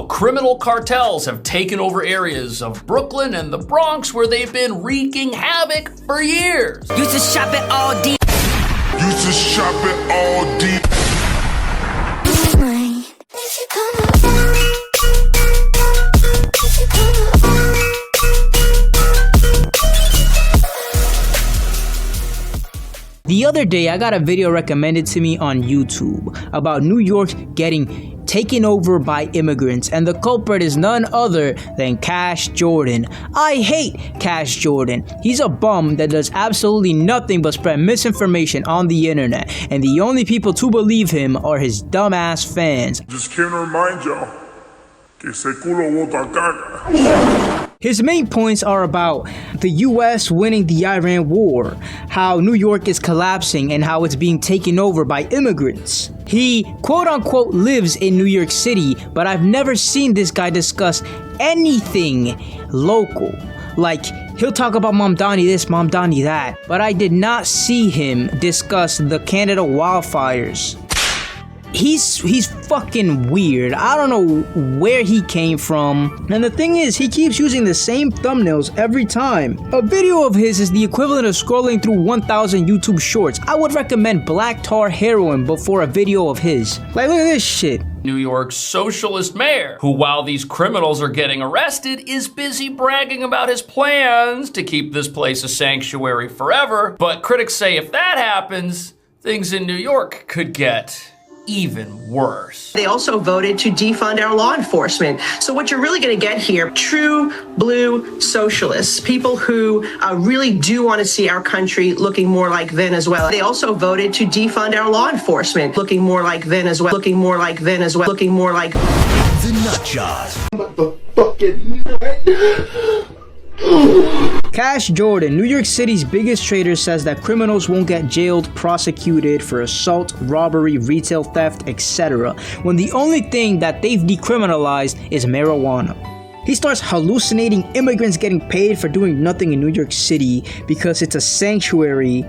So, criminal cartels have taken over areas of Brooklyn and the Bronx where they've been wreaking havoc for years. Used to shop at all D. Used to shop at all D. The other day, I got a video recommended to me on YouTube about New York getting taken over by immigrants, and the culprit is none other than Cash Jordan. I hate Cash Jordan. He's a bum that does absolutely nothing but spread misinformation on the internet, and the only people to believe him are his dumbass fans. Just came to remind y'all que ese culo bota caga. His main points are about the US winning the Iran war, how New York is collapsing, and how it's being taken over by immigrants. He quote-unquote lives in New York City, but I've never seen this guy discuss anything local. Like, he'll talk about Mamdani this, Mamdani that, but I did not see him discuss the Canada wildfires. He's fucking weird. I don't know where he came from. And the thing is, he keeps using the same thumbnails every time. A video of his is the equivalent of scrolling through 1,000 YouTube shorts. I would recommend black tar heroin before a video of his. Like, look at this shit. New York's socialist mayor, who while these criminals are getting arrested, is busy bragging about his plans to keep this place a sanctuary forever. But critics say if that happens, things in New York could get even worse. They also voted to defund our law enforcement. So what you're really going to get here, true blue socialists, people who really do want to see our country looking more like Venezuela. They also voted to defund our law enforcement, looking more like Venezuela, looking more like Venezuela, looking more like The nut jobs. Cash Jordan, New York City's biggest trader, says that criminals won't get jailed, prosecuted for assault, robbery, retail theft, etc., when the only thing that they've decriminalized is marijuana. He starts hallucinating immigrants getting paid for doing nothing in New York City because it's a sanctuary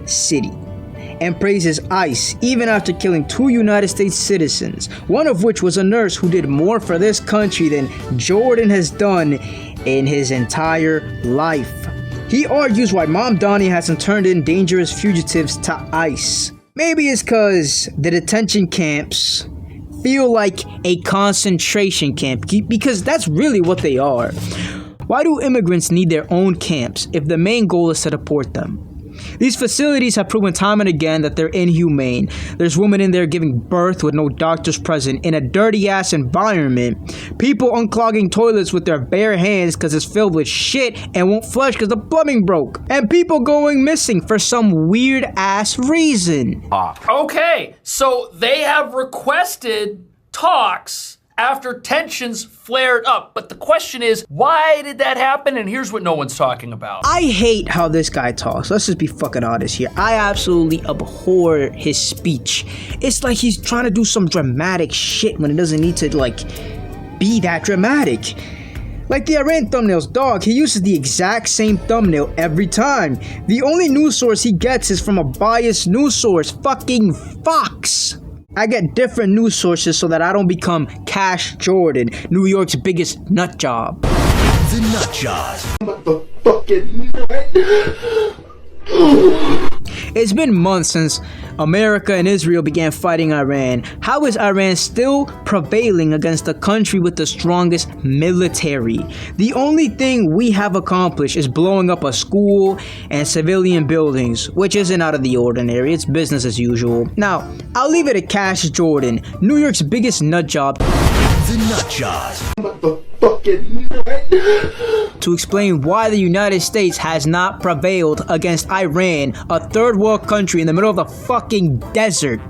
city, and praises ICE even after killing 2 United States citizens, one of which was a nurse who did more for this country than Jordan has done in his entire life. He argues why Mamdani hasn't turned in dangerous fugitives to ICE. Maybe it's cause the detention camps feel like a concentration camp, because that's really what they are. Why do immigrants need their own camps if the main goal is to deport them? These facilities have proven time and again that they're inhumane. There's women in there giving birth with no doctors present in a dirty ass environment. People unclogging toilets with their bare hands because it's filled with shit and won't flush because the plumbing broke. And people going missing for some weird ass reason. Okay, so they have requested talks after tensions flared up. But the question is, why did that happen? And here's what no one's talking about. I hate how this guy talks. Let's just be fucking honest here. I absolutely abhor his speech. It's like he's trying to do some dramatic shit when it doesn't need to, like, be that dramatic. Like the Iran thumbnails, dog, he uses the exact same thumbnail every time. The only news source he gets is from a biased news source, fucking Fox. I get different news sources so that I don't become Cash Jordan, New York's biggest nut job. The nut jobs. It's been months since America and Israel began fighting Iran. How is Iran still prevailing against a country with the strongest military? The only thing we have accomplished is blowing up a school and civilian buildings, which isn't out of the ordinary. It's business as usual. Now, I'll leave it to Cash Jordan, New York's biggest nut job, The nut jobs. to explain why the United States has not prevailed against Iran, a third world country in the middle of the fucking desert.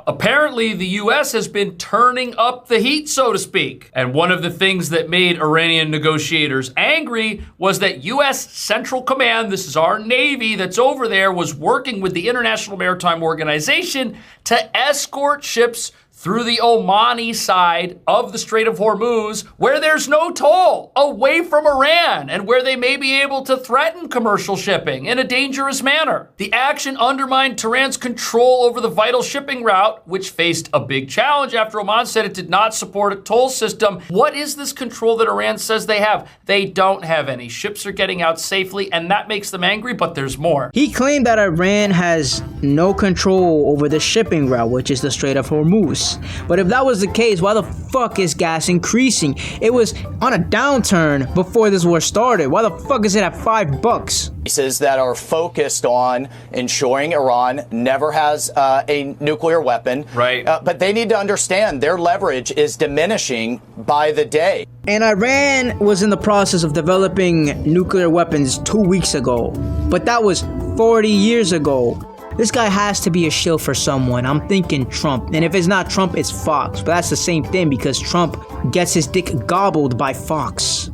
Apparently, the US has been turning up the heat, so to speak. And one of the things that made Iranian negotiators angry was that US Central Command, this is our Navy that's over there, was working with the International Maritime Organization to escort ships through the Omani side of the Strait of Hormuz, where there's no toll, away from Iran, and where they may be able to threaten commercial shipping in a dangerous manner. The action undermined Tehran's control over the vital shipping route, which faced a big challenge after Oman said it did not support a toll system. What is this control that Iran says they have? They don't have any. Ships are getting out safely, and that makes them angry, but there's more. He claimed that Iran has no control over the shipping route, which is the Strait of Hormuz. But if that was the case, why the fuck is gas increasing? It was on a downturn before this war started. Why the fuck is it at $5? That are focused on ensuring Iran never has a nuclear weapon. Right. But they need to understand their leverage is diminishing by the day. And Iran was in the process of developing nuclear weapons 2 weeks ago. But that was 40 years ago. This guy has to be a shill for someone. I'm thinking Trump. And if it's not Trump, it's Fox. But that's the same thing because Trump gets his dick gobbled by Fox.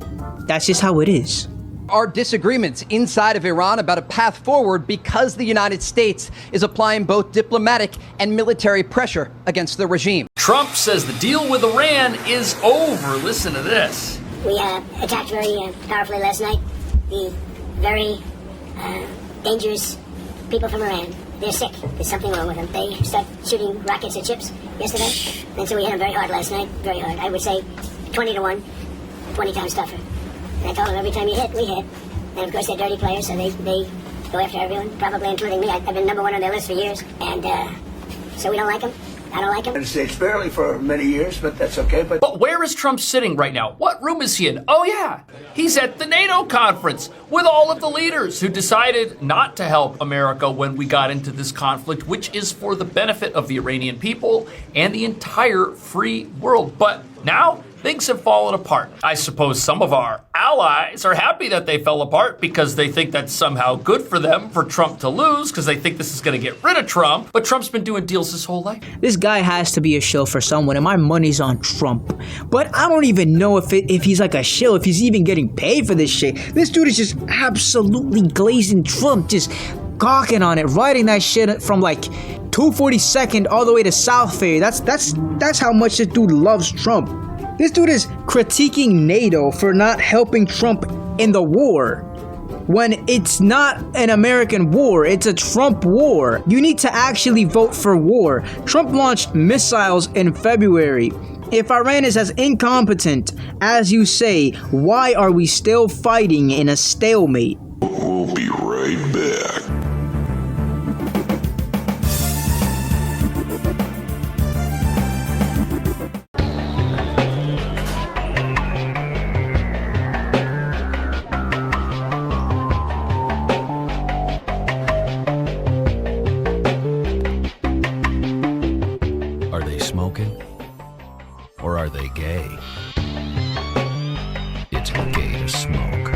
That's just how it is. Are disagreements inside of Iran about a path forward because the United States is applying both diplomatic and military pressure against the regime. Trump says the deal with Iran is over. Listen to this. We attacked very powerfully last night. The very dangerous people from Iran. They're sick. There's something wrong with them. They started shooting rockets at ships yesterday, and so we hit them very hard last night. Very hard. I would say 20 to 1, 20 times tougher. And I told them every time you hit, we hit. And of course they're dirty players, so they go after everyone, probably including me. I've been number one on their list for years, and so we don't like them. I don't like him. States barely for many years, but that's okay. But where is Trump sitting right now? What room is he in? Oh yeah, he's at the NATO conference with all of the leaders who decided not to help America when we got into this conflict, which is for the benefit of the Iranian people and the entire free world. But now things have fallen apart. I suppose some of our allies are happy that they fell apart because they think that's somehow good for them, for Trump to lose, because they think this is going to get rid of Trump. But Trump's been doing deals his whole life. This guy has to be a shill for someone, and my money's on Trump. But I don't even know if he's like a shill, if he's even getting paid for this shit. This dude is just absolutely glazing Trump, just gawking on it, writing that shit from like 242nd all the way to South Fair. That's how much this dude loves Trump. This dude is critiquing NATO for not helping Trump in the war. When it's not an American war, it's a Trump war. You need to actually vote for war. Trump launched missiles in February. If Iran is as incompetent as you say, why are we still fighting in a stalemate? We'll be right back. Are they smoking? Or are they gay? It's okay to smoke.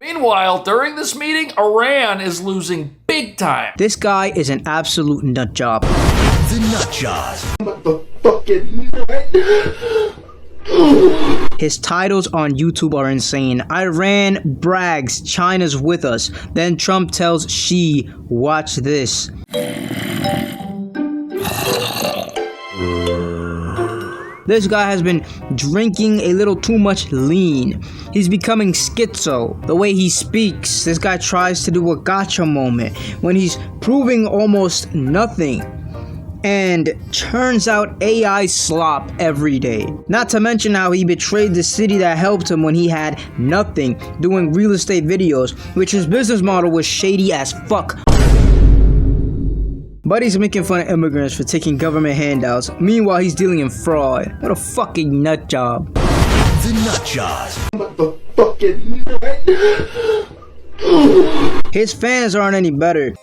Meanwhile, during this meeting, Iran is losing big time. This guy is an absolute nut job. The Nut Job. His titles on YouTube are insane. Iran brags China's with us. Then Trump tells Xi, watch this. This guy has been drinking a little too much lean. He's becoming schizo. The way he speaks, this guy tries to do a gotcha moment when he's proving almost nothing. And turns out AI slop every day. Not to mention how he betrayed the city that helped him when he had nothing, doing real estate videos, which his business model was shady as fuck. Buddy's making fun of immigrants for taking government handouts. Meanwhile, he's dealing in fraud. What a fucking nut job. The Nut Job. His fans aren't any better.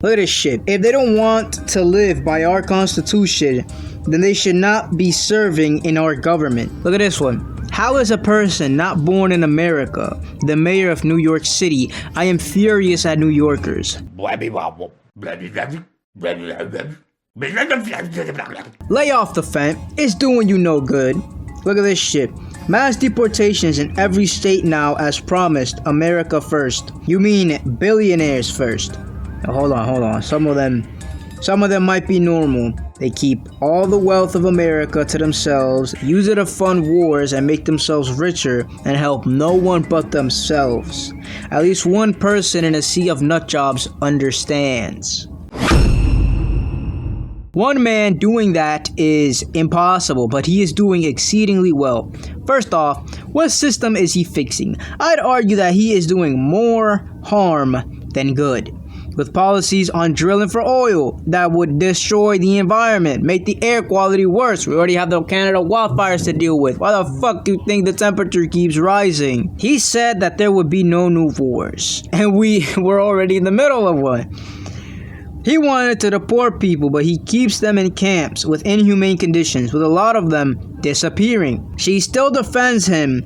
Look at this shit. If they don't want to live by our constitution, then they should not be serving in our government. Look at this one. How is a person not born in America the mayor of New York City? I am furious at New Yorkers. Lay off the fence. It's doing you no good. Look at this shit. Mass deportations in every state now as promised. America first. You mean billionaires first. Now, hold on. Some of them Some of them might be normal. They keep all the wealth of America to themselves, use it to fund wars and make themselves richer, and help no one but themselves. At least one person in a sea of nutjobs understands. One man doing that is impossible, but he is doing exceedingly well. First off, what system is he fixing? I'd argue that he is doing more harm than good. With policies on drilling for oil that would destroy the environment, make the air quality worse. We already have the Canada wildfires to deal with. Why the fuck do you think the temperature keeps rising? He said that there would be no new wars, and we were already in the middle of one. He wanted to deport people, but he keeps them in camps with inhumane conditions, with a lot of them disappearing. She still defends him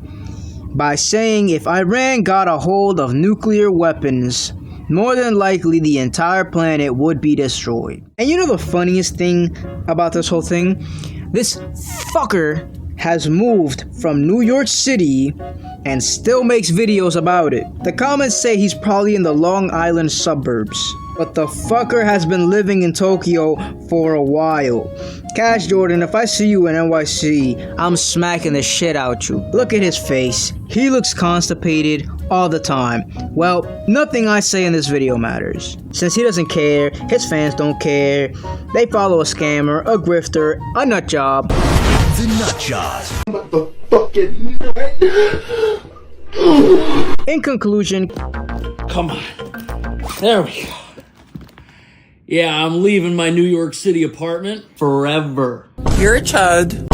by saying if Iran got a hold of nuclear weapons, more than likely the entire planet would be destroyed. And you know the funniest thing about this whole thing? This fucker has moved from New York City and still makes videos about it. The comments say he's probably in the Long Island suburbs, but the fucker has been living in Tokyo for a while. Cash Jordan, if I see you in NYC, I'm smacking the shit out you. Look at his face. He looks constipated all the time. Well, nothing I say in this video matters. Since he doesn't care, his fans don't care. They follow a scammer, a grifter, a nutjob. The Nutjobs. In conclusion, come on. There we go. Yeah, I'm leaving my New York City apartment forever. You're a chud.